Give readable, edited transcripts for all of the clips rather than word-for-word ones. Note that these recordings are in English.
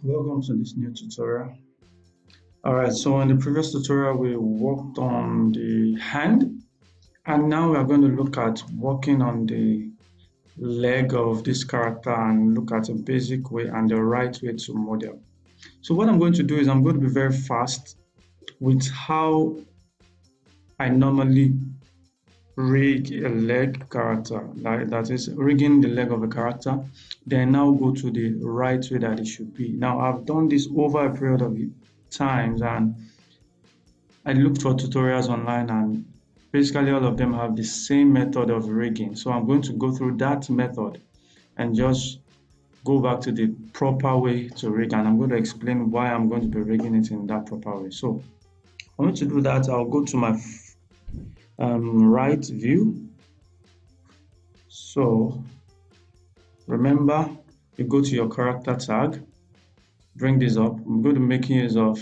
Welcome to this new tutorial. Alright, so in the previous tutorial we worked on the hand, and now we are going to look at working on the leg of this character and look at a basic way and the right way to model. So what I'm going to do is I'm going to be very fast with how I normally rig a leg character, like that is rigging the leg of a character, then now go to the right way that it should be. Now I've done this over a period of times, and I looked for tutorials online, and basically all of them have the same method of rigging. So I'm going to go through that method and just go back to the proper way to rig, and I'm going to explain why I'm going to be rigging it in that proper way. So for me to do that, I'll go to my right view. So remember, you go to your character tag, bring this up. I'm going to make use of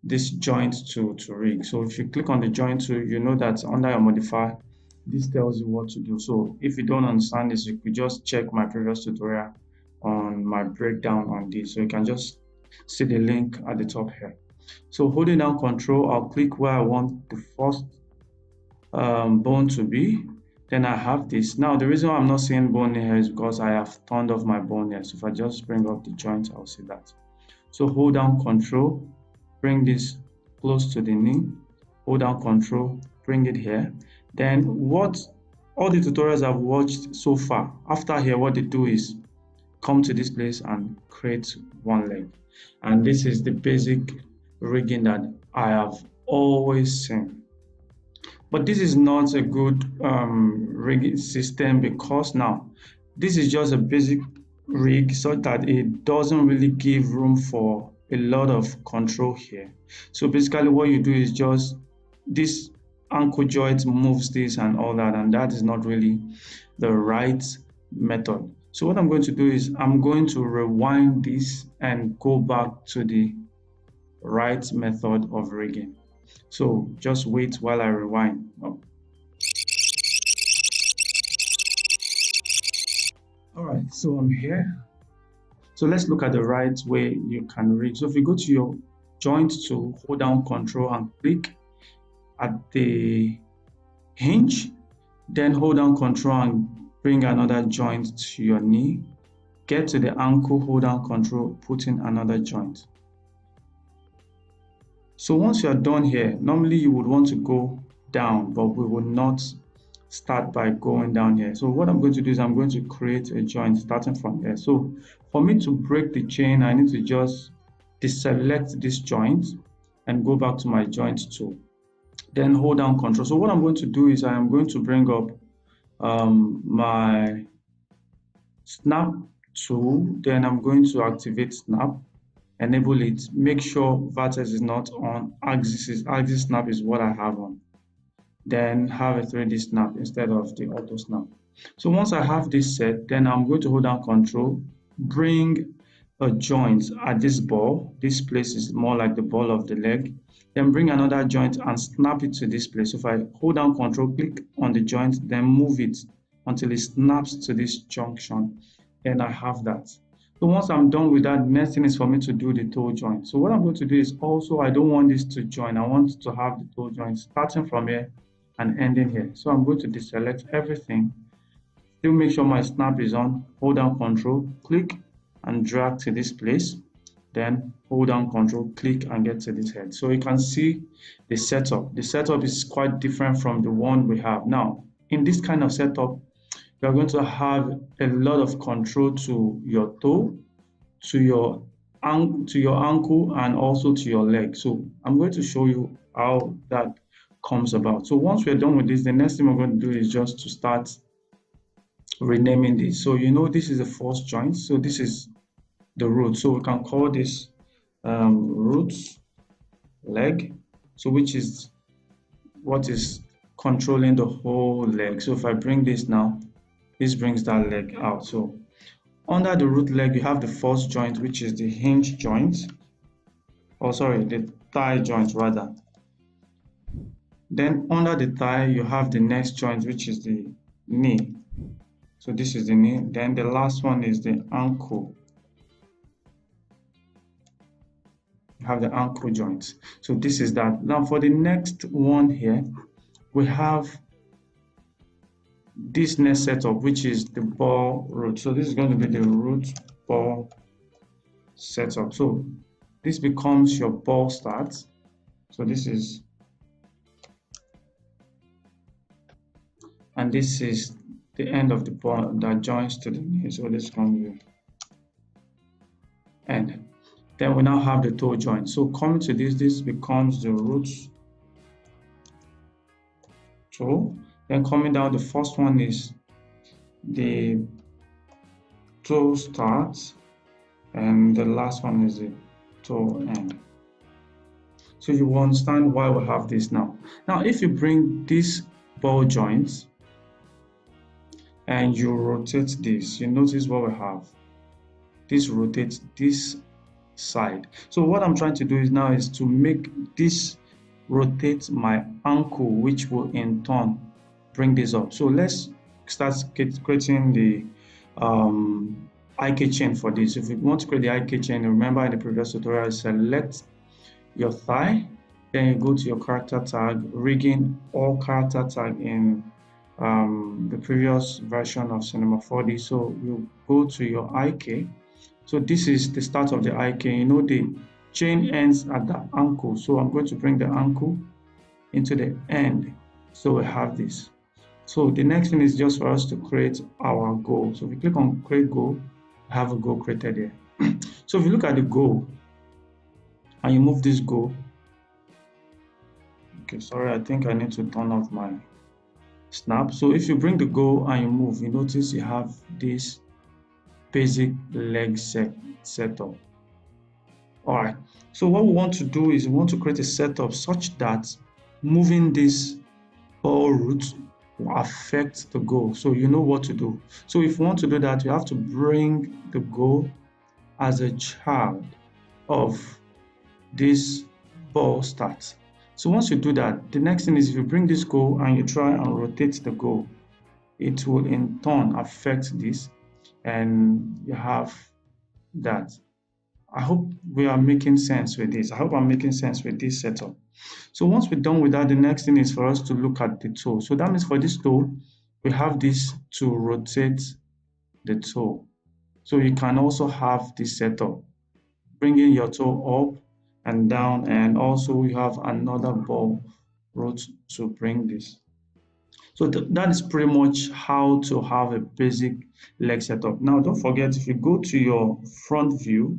this joint tool to rig. So if you click on the joint tool, you know that under your modifier, this tells you what to do. So if you don't understand this, you could just check my previous tutorial on my breakdown on this. So you can just see the link at the top here. So holding down Control, I'll click where I want the first bone to be. Then I have this. Now the reason why I'm not seeing bone here is because I have turned off my bone here. So if I just bring up the joint, I'll see that. So hold down Control, bring this close to the knee, hold down Control, bring it here. Then what all the tutorials I've watched so far, after here, what they do is come to this place and create one leg. And this is the basic rigging that I have always seen. But this is not a good rigging system, because now this is just a basic rig so that it doesn't really give room for a lot of control here. So basically what you do is just this ankle joint moves this and all that, and that is not really the right method. So what I'm going to do is I'm going to rewind this and go back to the right method of rigging. So just wait while I rewind. All right, so I'm here. So let's look at the right way you can rig. So if you go to your joint tool, hold down Control and click at the hinge, then hold down Control and bring another joint to your knee. Get to the ankle, hold down Control, put in another joint. So once you are done here, normally you would want to go down, but we will not start by going down here. So what I'm going to do is I'm going to create a joint starting from there. So for me to break the chain, I need to just deselect this joint and go back to my joint tool. Then hold down Control. So what I'm going to do is I am going to bring up my snap tool. Then I'm going to activate snap, enable it, make sure vertex is not on, axis snap is what I have on. Then have a 3D snap instead of the auto snap. So once I have this set, then I'm going to hold down Control, bring a joint at this ball. This place is more like the ball of the leg. Then bring another joint and snap it to this place. So if I hold down Control, click on the joint, then move it until it snaps to this junction, then I have that. So once I'm done with that, next thing is for me to do the toe joint. So what I'm going to do is also, I don't want this to join. I want to have the toe joint starting from here and ending here. So I'm going to deselect everything. Still make sure my snap is on. Hold down Control, click and drag to this place. Then hold down Control, click and get to this head. So you can see the setup. The setup is quite different from the one we have now. In this kind of setup, you are going to have a lot of control to your toe, to your ankle, and also to your leg. So I'm going to show you how that comes about. So once we're done with this, the next thing we're going to do is just to start renaming this. So you know this is the first joint, so this is the root. So we can call this root leg, so which is what is controlling the whole leg. So if I bring this now, this brings that leg out. So under the root leg, you have the first joint, which is the hinge joint, or sorry, the thigh joint rather. Then under the thigh, you have the next joint, which is the knee. So this is the knee. Then the last one is the ankle. have the ankle joint. So this is that. Now for the next one here, we have this next setup, which is the ball root. So this is going to be the root ball setup. So this becomes your ball start. So this is, and this is the end of the ball that joins to the knee. So this comes here. And then we now have the toe joint. So coming to this becomes the root toe. Then coming down, the first one is the toe start, and the last one is the toe end. So you will understand why we have this now. Now, if you bring this ball joint and you rotate this, you notice what we have. This rotates this side. So what I'm trying to do is to make this rotate my ankle, which will in turn bring this up. So let's start creating the IK chain for this. If you want to create the IK chain, remember in the previous tutorial, select your thigh, then you go to your character tag, rigging all character tag in the previous version of Cinema 4D. So you go to your IK. So this is the start of the IK. You know the chain ends at the ankle. So I'm going to bring the ankle into the end. So we have this. So the next thing is just for us to create our goal. So if we click on create goal, we have a goal created here. So if you look at the goal and you move this goal, okay, sorry, I think I need to turn off my snap. So if you bring the goal and you move, you notice you have this basic leg setup. All right, so what we want to do is we want to create a setup such that moving this ball root will affect the goal. So you know what to do. So if you want to do that, you have to bring the goal as a child of this ball start. So once you do that, the next thing is if you bring this goal and you try and rotate the goal, it will in turn affect this, and you have that. I hope we are making sense with this. I hope I'm making sense with this setup. So once we're done with that, the next thing is for us to look at the toe. So that means for this toe, we have this to rotate the toe. So you can also have this setup, bringing your toe up and down, and also we have another ball root to bring this. So that is pretty much how to have a basic leg setup. Now, don't forget, if you go to your front view,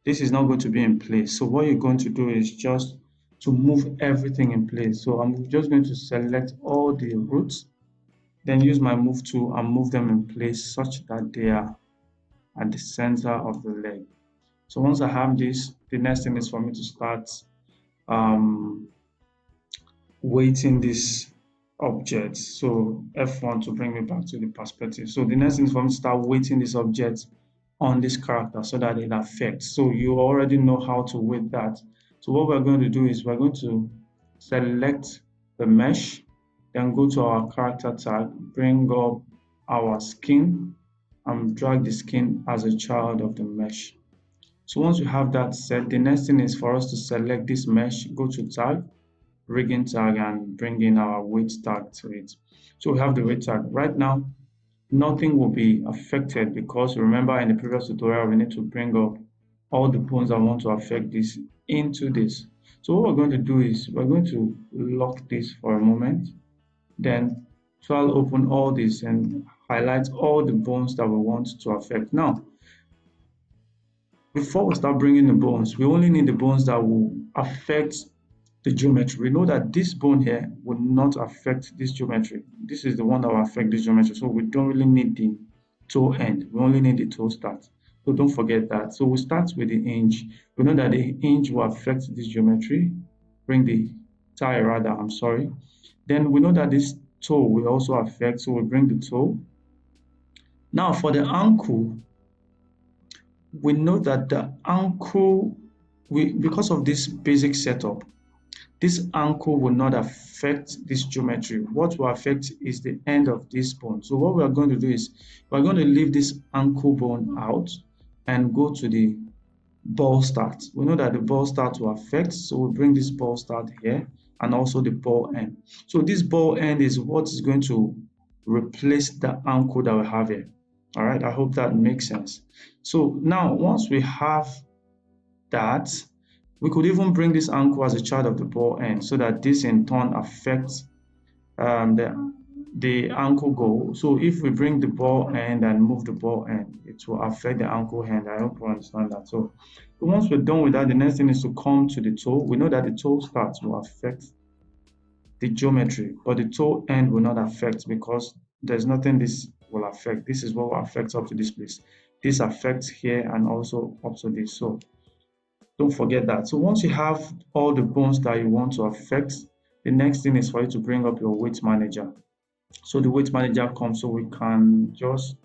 this is not going to be in place. So what you're going to do is just to move everything in place. So I'm just going to select all the roots, then use my move tool and move them in place such that they are at the center of the leg. So once I have this, the next thing is for me to start weighting this object. So F1 to bring me back to the perspective. So the next thing is for me to start weighting this object on this character so that it affects. So you already know how to weight that. So what we're going to do is we're going to select the mesh, then go to our character tag, bring up our skin, and drag the skin as a child of the mesh. So once we have that set, the next thing is for us to select this mesh, go to tag, rigging tag, and bring in our weight tag to it. So we have the weight tag. Right now, nothing will be affected because remember in the previous tutorial, we need to bring up all the bones that want to affect this into this. So what we're going to do is we're going to lock this for a moment. Then I'll open all this and highlight all the bones that we want to affect. Now, before we start bringing the bones, we only need the bones that will affect the geometry. We know that this bone here will not affect this geometry. This is the one that will affect this geometry. So we don't really need the toe end. We only need the toe start. So don't forget that. So we start with the hinge. We know that the hinge will affect this geometry. Bring the thigh rather, I'm sorry. Then we know that this toe will also affect. So we bring the toe. Now for the ankle, we know that the ankle, because of this basic setup, this ankle will not affect this geometry. What will affect is the end of this bone. So what we are going to do is we're going to leave this ankle bone out and go to the ball start. We know that the ball start will affect, so we bring this ball start here and also the ball end. So this ball end is what is going to replace the ankle that we have here. All right, I hope that makes sense. So now once we have that, we could even bring this ankle as a child of the ball end so that this in turn affects the ankle goal. So if we bring the ball end and move the ball end, it will affect the ankle end. I hope you understand that. So once we're done with that, the next thing is to come to the toe. We know that the toe start will affect the geometry, but the toe end will not affect because there's nothing this will affect. This is what will affect up to this place. This affects here and also up to this. So don't forget that. So once you have all the bones that you want to affect, the next thing is for you to bring up your weight manager. So the weight manager comes, so we can just,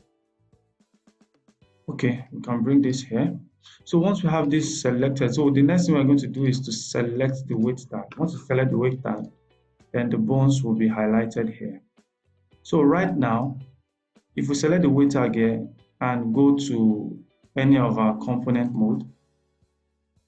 okay, we can bring this here. So once we have this selected, so the next thing we're going to do is to select the weight tag. Once you select the weight tag, then the bones will be highlighted here. So right now, if we select the weight tag here and go to any of our component mode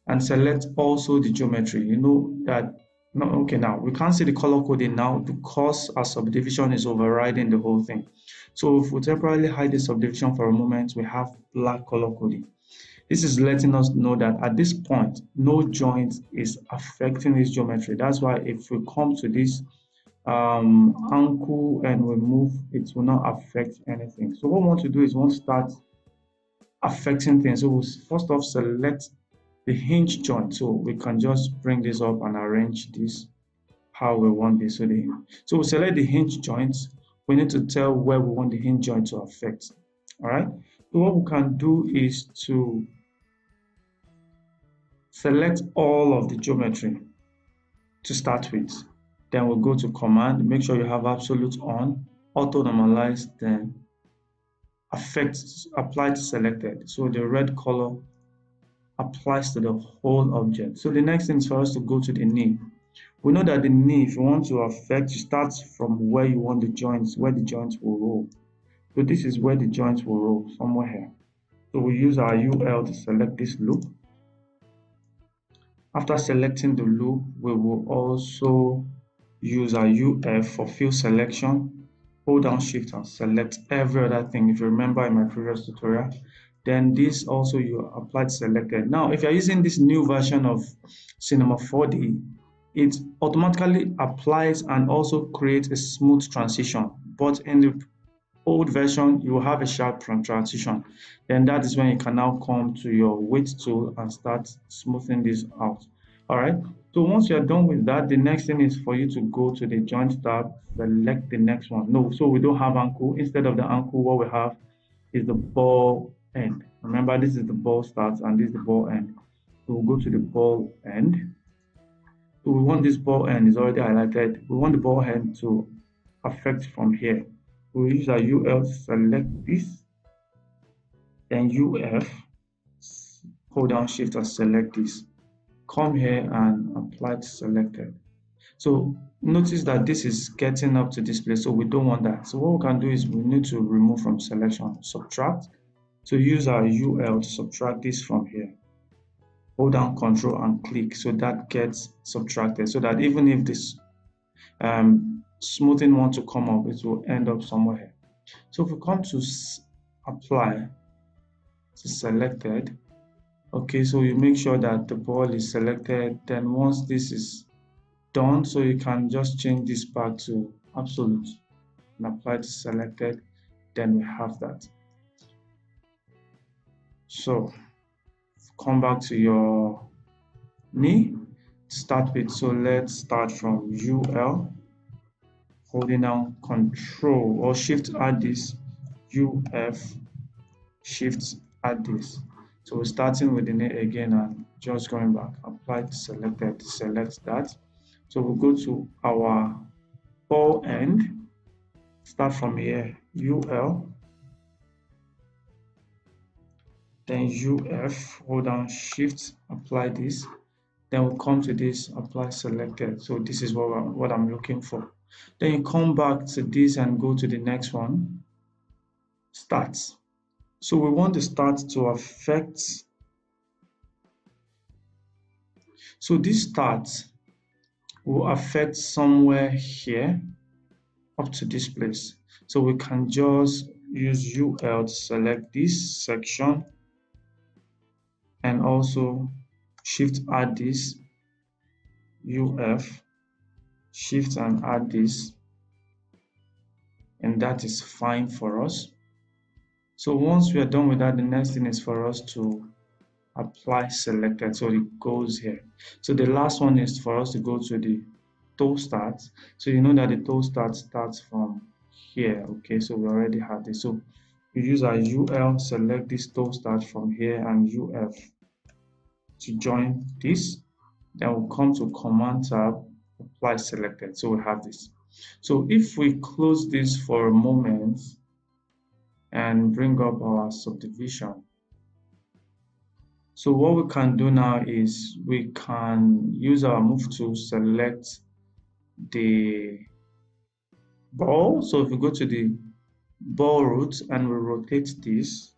and select also the geometry, you know that, no, okay, now we can't see the color coding now because our subdivision is overriding the whole thing. So if we temporarily hide the subdivision for a moment, we have black color coding. This is letting us know that at this point, no joint is affecting this geometry. That's why if we come to this ankle and we move, it will not affect anything. So what we want to do is we want to start affecting things. So we'll first off select the hinge joint. So we can just bring this up and arrange this how we want this. So we select the hinge joint. We need to tell where we want the hinge joint to affect. All right. So what we can do is to select all of the geometry to start with. Then we'll go to command, make sure you have absolute on, auto normalize, then affect, apply to selected. So the red color applies to the whole object. So the next thing is for us to go to the knee. We know that the knee, if you want to affect, you start from where you want the joints, where the joints will roll. So this is where the joints will roll, somewhere here. So we use our UL to select this loop. After selecting the loop, we will also use our UF for field selection. Hold down shift and select every other thing. If you remember in my previous tutorial, then this also you applied selected. Now, if you're using this new version of Cinema 4D, it automatically applies and also creates a smooth transition. But in the old version, you will have a sharp transition. Then that is when you can now come to your weight tool and start smoothing this out. All right. So once you're done with that, the next thing is for you to go to the joint tab, select the next one. No, so we don't have ankle. Instead of the ankle, what we have is the ball end. Remember, this is the ball start and this is the ball end. So we'll go to the ball end. So we want this ball end is already highlighted. We want the ball end to affect from here. We use our UL, select this, then UF, hold down shift and select this. Come here and apply to selected. So notice that this is getting up to this place, so we don't want that. So what we can do is we need to remove from selection, subtract. So use our UL to subtract this from here. Hold down Control and click so that gets subtracted, so that even if this smoothing want to come up, it will end up somewhere here. So if we come to apply to selected, okay, so you make sure that the ball is selected. Then once this is done, so you can just change this back to absolute and apply to selected, then we have that. So come back to your knee to start with. So let's start from UL, holding down Control or Shift, add this, UF, Shift, add this. So we're starting with the knee again and just going back, apply to selected, select that. So we'll go to our ball end, start from here, UL, then UF, hold down shift, apply this. Then we'll come to this, apply selected. So this is what I'm looking for. Then you come back to this and go to the next one, start. So we want the start to affect So this start will affect somewhere here up to this place. So we can just use UL to select this section and also shift add this UF, shift and add this, and that is fine for us. So once we are done with that, the next thing is for us to apply selected, so it goes here. So the last one is for us to go to the toe start. So you know that the toe start starts from here. Okay, so we already have this. So we use our UL, select this toe start from here, and UF to join this. Then we'll come to Command tab, apply selected. So we have this. So if we close this for a moment and bring up our subdivision, so what we can do now is we can use our move tool, select the ball. So if we go to the ball root and we rotate this,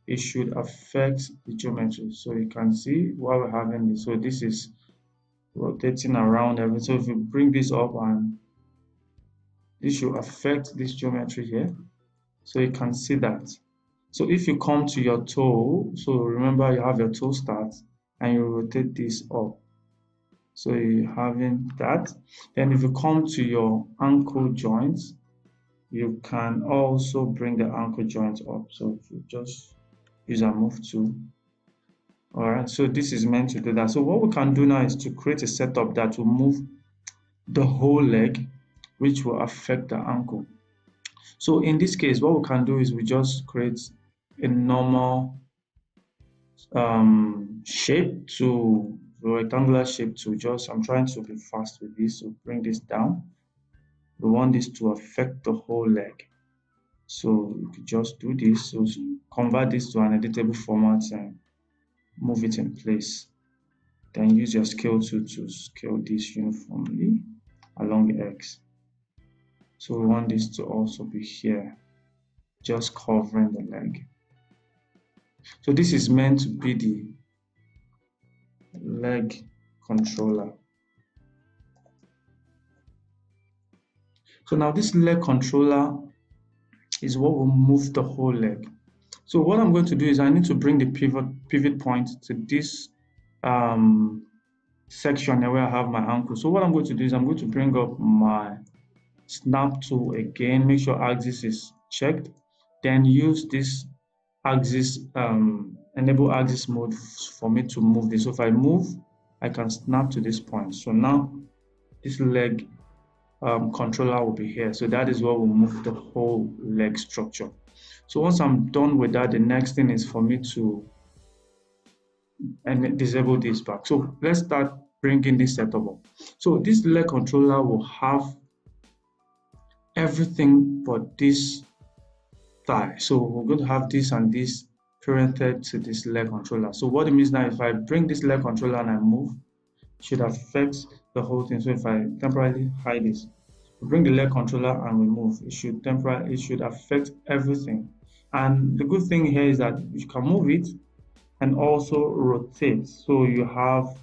it should affect the geometry. So you can see why we're having this. So this is rotating around everything. So if we bring this up, and this should affect this geometry here. So you can see that. So if you come to your toe, so remember you have your toe start and you rotate this up. So you're having that. Then if you come to your ankle joints, you can also bring the ankle joint up. So if you just use a move tool. All right, so this is meant to do that. So what we can do now is to create a setup that will move the whole leg, which will affect the ankle. So in this case, what we can do is we just create a normal shape to rectangular shape to just, I'm trying to be fast with this, so bring this down. We want this to affect the whole leg. So you could just do this, so convert this to an editable format and move it in place. Then use your scale tool to scale this uniformly along the X. So we want this to also be here, just covering the leg. So this is meant to be the leg controller. So now this leg controller is what will move the whole leg. So what I'm going to do is I need to bring the pivot point to this section where I have my ankle. So what I'm going to do is I'm going to bring up my snap tool again, make sure axis is checked, then use this axis, enable axis mode for me to move this. So if I move, I can snap to this point. So now this leg controller will be here. So that is what will move the whole leg structure. So once I'm done with that, the next thing is for me to disable this back. So let's start bringing this setup up. So this leg controller will have everything but this thigh. So we're going to have this and this parented to this leg controller. So what it means now, if I bring this leg controller and I move, it should affect the whole thing. So if I temporarily hide this, we bring the leg controller and we move, it should affect everything. And the good thing here is that you can move it and also rotate. So you have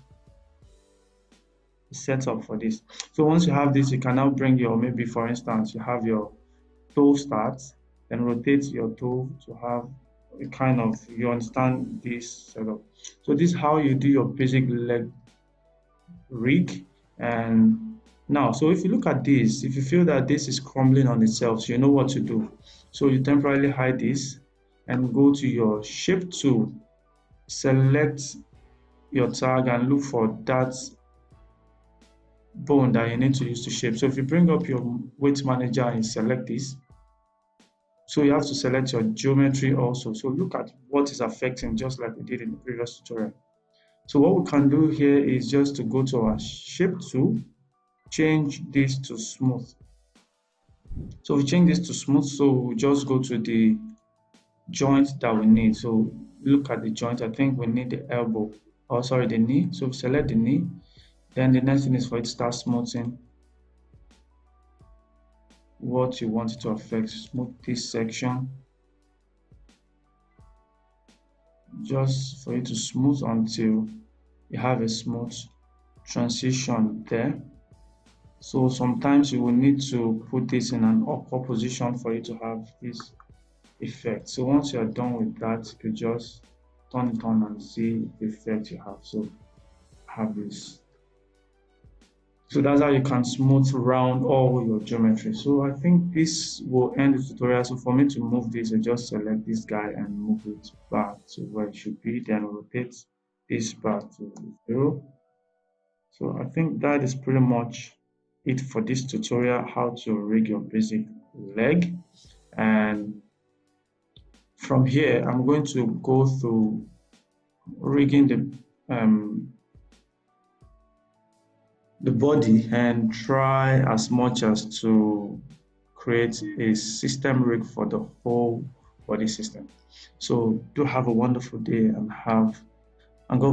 a setup for this. So once you have this, you can now bring your, maybe for instance, you have your toe start and rotate your toe to have a kind of, you understand this setup. So this is how you do your basic leg rig. And now, so if you look at this, if you feel that this is crumbling on itself, so you know what to do. So you temporarily hide this and go to your shape tool, select your tag and look for that bone that you need to use to shape. So if you bring up your weight manager and select this, so you have to select your geometry also. So look at what is affecting, just like we did in the previous tutorial. So what we can do here is just to go to our shape tool, change this to smooth. So we change this to smooth, so we just go to the joint that we need. So look at the joint. I think we need the elbow, or sorry, the knee. So select the knee. Then the next thing is for it to start smoothing what you want it to affect. Smooth this section, just for it to smooth until you have a smooth transition there. So sometimes you will need to put this in an upward position for you to have this effect. So once you're done with that, you just turn it on and see the effect you have. So have this. So that's how you can smooth round all your geometry. So I think this will end the tutorial. So for me to move this, I just select this guy and move it back to where it should be, then rotate this back to 0. So I think that is pretty much it for this tutorial, how to rig your basic leg. And from here, I'm going to go through rigging the body and try as much as to create a system rig for the whole body system. So do have a wonderful day and God